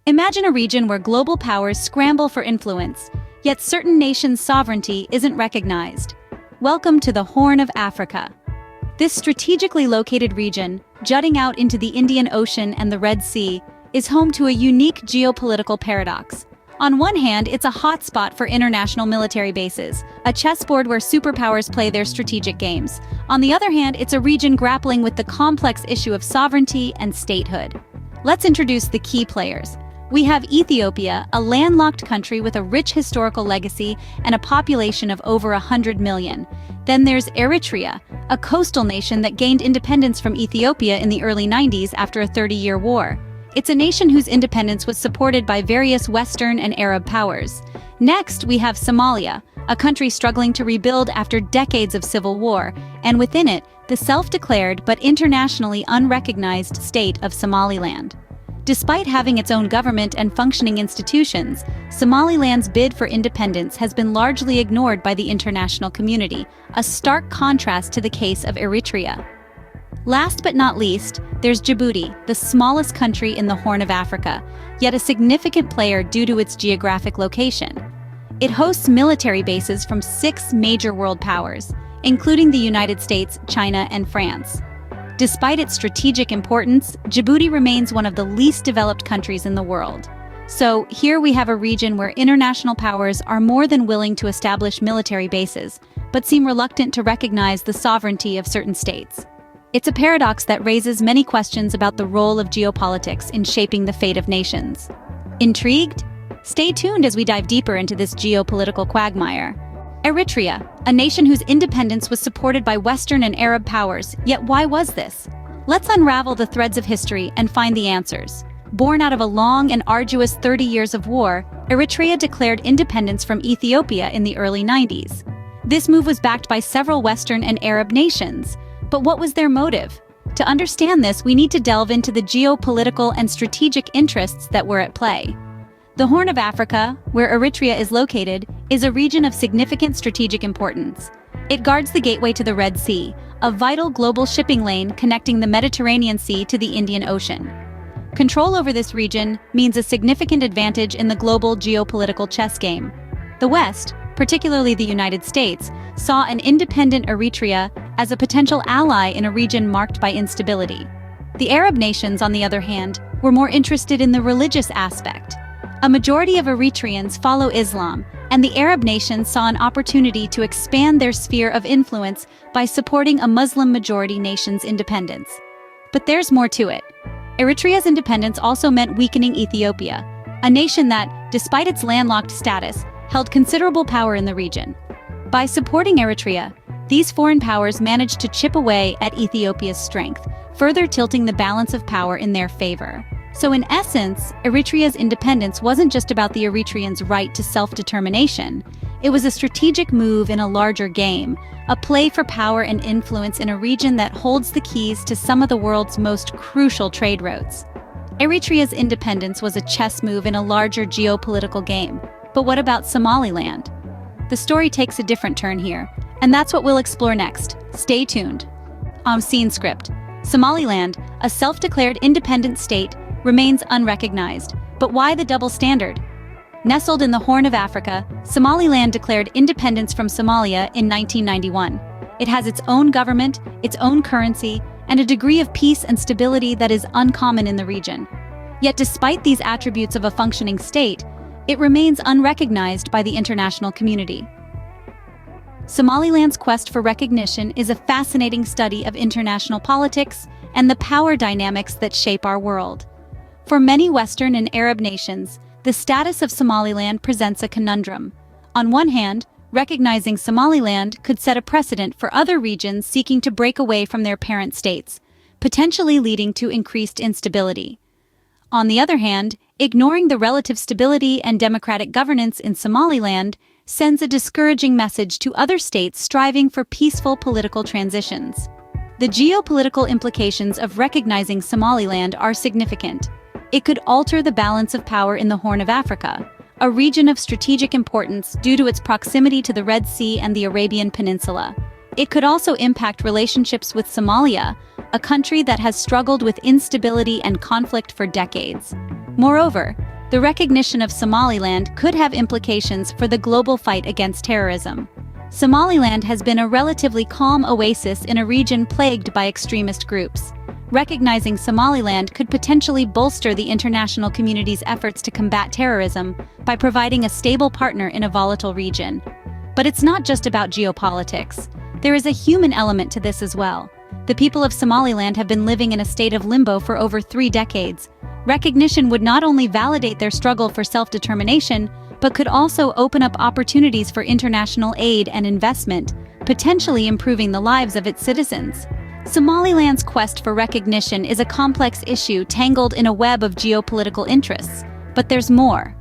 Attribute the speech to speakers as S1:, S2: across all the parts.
S1: Imagine a region where global powers scramble for influence, yet certain nations' sovereignty isn't recognized. Welcome to the Horn of Africa. This strategically located region, jutting out into the Indian Ocean and the Red Sea, is home to a unique geopolitical paradox. On one hand, it's a hotspot for international military bases, a chessboard where superpowers play their strategic games. On the other hand, it's a region grappling with the complex issue of sovereignty and statehood. Let's introduce the key players. We have Ethiopia, a landlocked country with a rich historical legacy and a population of over 100 million. Then there's Eretria, a coastal nation that gained independence from Ethiopia in the early 90s after a 30-year war. It's a nation whose independence was supported by various Western and Arab powers. Next, we have Somalia, a country struggling to rebuild after decades of civil war, and within it, the self-declared but internationally unrecognized state of Somaliland. Despite having its own government and functioning institutions, Somaliland's bid for independence has been largely ignored by the international community, a stark contrast to the case of Eritrea. Last but not least, there's Djibouti, the smallest country in the Horn of Africa, yet a significant player due to its geographic location. It hosts military bases from 6 major world powers, including the United States, China, and France. Despite its strategic importance, Djibouti remains one of the least developed countries in the world. So here we have a region where international powers are more than willing to establish military bases, but seem reluctant to recognize the sovereignty of certain states. It's a paradox that raises many questions about the role of geopolitics in shaping the fate of nations. Intrigued? Stay tuned as we dive deeper into this geopolitical quagmire. Eritrea, a nation whose independence was supported by Western and Arab powers, yet why was this? Let's unravel the threads of history and find the answers. Born out of a long and arduous 30 years of war, Eritrea declared independence from Ethiopia in the early 90s. This move was backed by several Western and Arab nations. But what was their motive? To understand this, we need to delve into the geopolitical and strategic interests that were at play. The Horn of Africa, where Eritrea is located, is a region of significant strategic importance. It guards the gateway to the Red Sea, a vital global shipping lane connecting the Mediterranean Sea to the Indian Ocean. Control over this region means a significant advantage in the global geopolitical chess game. The West, particularly the United States, saw an independent Eritrea as a potential ally in a region marked by instability. The Arab nations, on the other hand, were more interested in the religious aspect. A majority of Eritreans follow Islam, and the Arab nations saw an opportunity to expand their sphere of influence by supporting a Muslim-majority nation's independence. But there's more to it. Eritrea's independence also meant weakening Ethiopia, a nation that, despite its landlocked status, held considerable power in the region. By supporting Eritrea, these foreign powers managed to chip away at Ethiopia's strength, further tilting the balance of power in their favor. So in essence, Eritrea's independence wasn't just about the Eritreans' right to self-determination. It was a strategic move in a larger game, a play for power and influence in a region that holds the keys to some of the world's most crucial trade routes. Eritrea's independence was a chess move in a larger geopolitical game. But what about Somaliland? The story takes a different turn here, and that's what we'll explore next. Stay tuned. Scene script. Somaliland, a self-declared independent state, remains unrecognized. But why the double standard? Nestled in the Horn of Africa, Somaliland declared independence from Somalia in 1991. It has its own government, its own currency, and a degree of peace and stability that is uncommon in the region. Yet despite these attributes of a functioning state, it remains unrecognized by the international community. Somaliland's quest for recognition is a fascinating study of international politics and the power dynamics that shape our world. For many Western and Arab nations, the status of Somaliland presents a conundrum. On one hand, recognizing Somaliland could set a precedent for other regions seeking to break away from their parent states, potentially leading to increased instability. On the other hand, ignoring the relative stability and democratic governance in Somaliland sends a discouraging message to other states striving for peaceful political transitions. The geopolitical implications of recognizing Somaliland are significant. It could alter the balance of power in the Horn of Africa, a region of strategic importance due to its proximity to the Red Sea and the Arabian Peninsula. It could also impact relationships with Somalia, a country that has struggled with instability and conflict for decades. Moreover, the recognition of Somaliland could have implications for the global fight against terrorism. Somaliland has been a relatively calm oasis in a region plagued by extremist groups. Recognizing Somaliland could potentially bolster the international community's efforts to combat terrorism by providing a stable partner in a volatile region. But it's not just about geopolitics. There is a human element to this as well. The people of Somaliland have been living in a state of limbo for over 3 decades. Recognition would not only validate their struggle for self-determination, but could also open up opportunities for international aid and investment, potentially improving the lives of its citizens. Somaliland's quest for recognition is a complex issue tangled in a web of geopolitical interests. But there's more.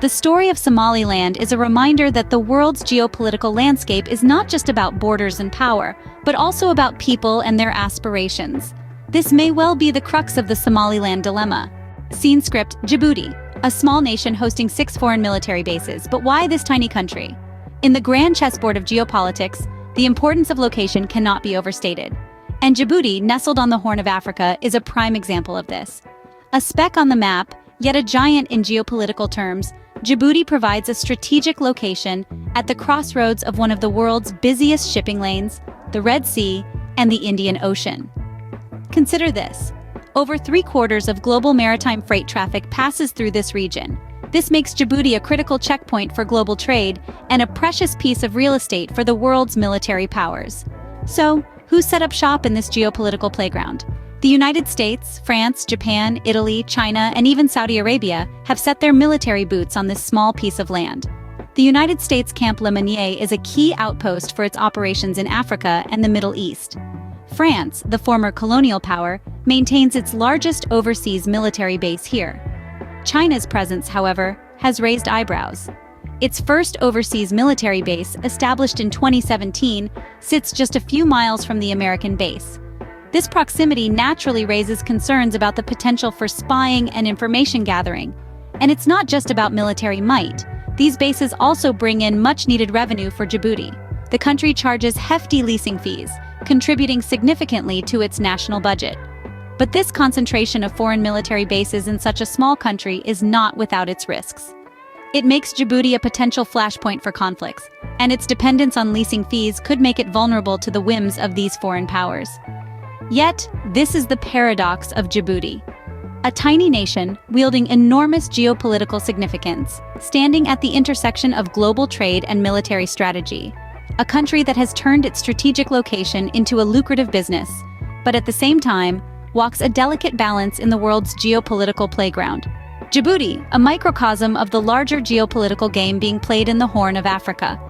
S1: The story of Somaliland is a reminder that the world's geopolitical landscape is not just about borders and power, but also about people and their aspirations. This may well be the crux of the Somaliland dilemma. Scene script: Djibouti, a small nation hosting 6 foreign military bases. But why this tiny country? In the grand chessboard of geopolitics, the importance of location cannot be overstated. And Djibouti, nestled on the Horn of Africa, is a prime example of this. A speck on the map, yet a giant in geopolitical terms, Djibouti provides a strategic location at the crossroads of one of the world's busiest shipping lanes, the Red Sea and the Indian Ocean. Consider this. Over 3/4 of global maritime freight traffic passes through this region. This makes Djibouti a critical checkpoint for global trade and a precious piece of real estate for the world's military powers. So, who set up shop in this geopolitical playground? The United States, France, Japan, Italy, China, and even Saudi Arabia have set their military boots on this small piece of land. The United States Camp Lemonnier is a key outpost for its operations in Africa and the Middle East. France, the former colonial power, maintains its largest overseas military base here. China's presence, however, has raised eyebrows. Its first overseas military base, established in 2017, sits just a few miles from the American base. This proximity naturally raises concerns about the potential for spying and information gathering. And it's not just about military might. These bases also bring in much-needed revenue for Djibouti. The country charges hefty leasing fees, contributing significantly to its national budget. But this concentration of foreign military bases in such a small country is not without its risks. It makes Djibouti a potential flashpoint for conflicts, and its dependence on leasing fees could make it vulnerable to the whims of these foreign powers. Yet, this is the paradox of Djibouti. A tiny nation wielding enormous geopolitical significance, standing at the intersection of global trade and military strategy. A country that has turned its strategic location into a lucrative business, but at the same time, walks a delicate balance in the world's geopolitical playground. Djibouti, a microcosm of the larger geopolitical game being played in the Horn of Africa.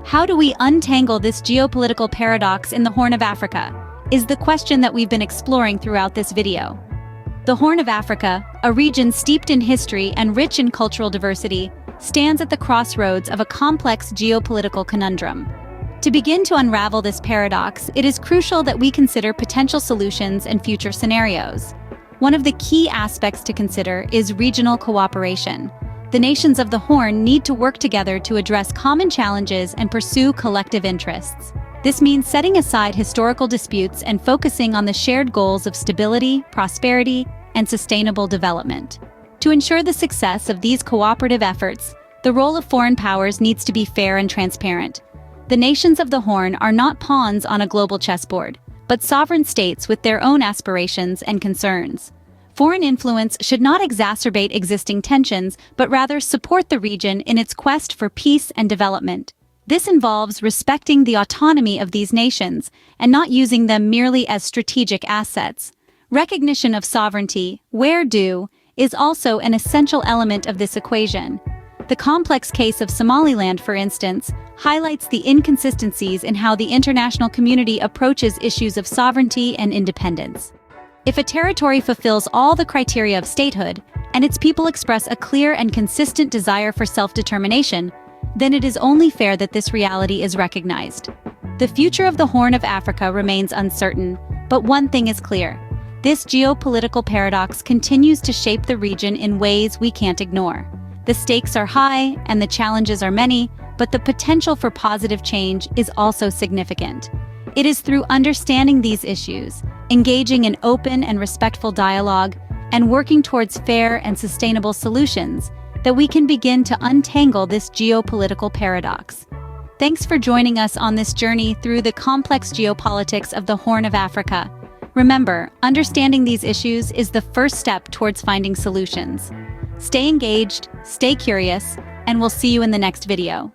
S1: How do we untangle this geopolitical paradox in the Horn of Africa? Is the question that we've been exploring throughout this video. The Horn of Africa, a region steeped in history and rich in cultural diversity, stands at the crossroads of a complex geopolitical conundrum. To begin to unravel this paradox, it is crucial that we consider potential solutions and future scenarios. One of the key aspects to consider is regional cooperation. The nations of the Horn need to work together to address common challenges and pursue collective interests. This means setting aside historical disputes and focusing on the shared goals of stability, prosperity, and sustainable development. To ensure the success of these cooperative efforts, the role of foreign powers needs to be fair and transparent. The nations of the Horn are not pawns on a global chessboard, but sovereign states with their own aspirations and concerns. Foreign influence should not exacerbate existing tensions, but rather support the region in its quest for peace and development. This involves respecting the autonomy of these nations and not using them merely as strategic assets. Recognition of sovereignty, where due, is also an essential element of this equation. The complex case of Somaliland, for instance, highlights the inconsistencies in how the international community approaches issues of sovereignty and independence. If a territory fulfills all the criteria of statehood, and its people express a clear and consistent desire for self-determination, then it is only fair that this reality is recognized. The future of the Horn of Africa remains uncertain, but one thing is clear. This geopolitical paradox continues to shape the region in ways we can't ignore. The stakes are high and the challenges are many, but the potential for positive change is also significant. It is through understanding these issues, engaging in open and respectful dialogue, and working towards fair and sustainable solutions that we can begin to untangle this geopolitical paradox. Thanks for joining us on this journey through the complex geopolitics of the Horn of Africa. Remember, understanding these issues is the first step towards finding solutions. Stay engaged, stay curious, and we'll see you in the next video.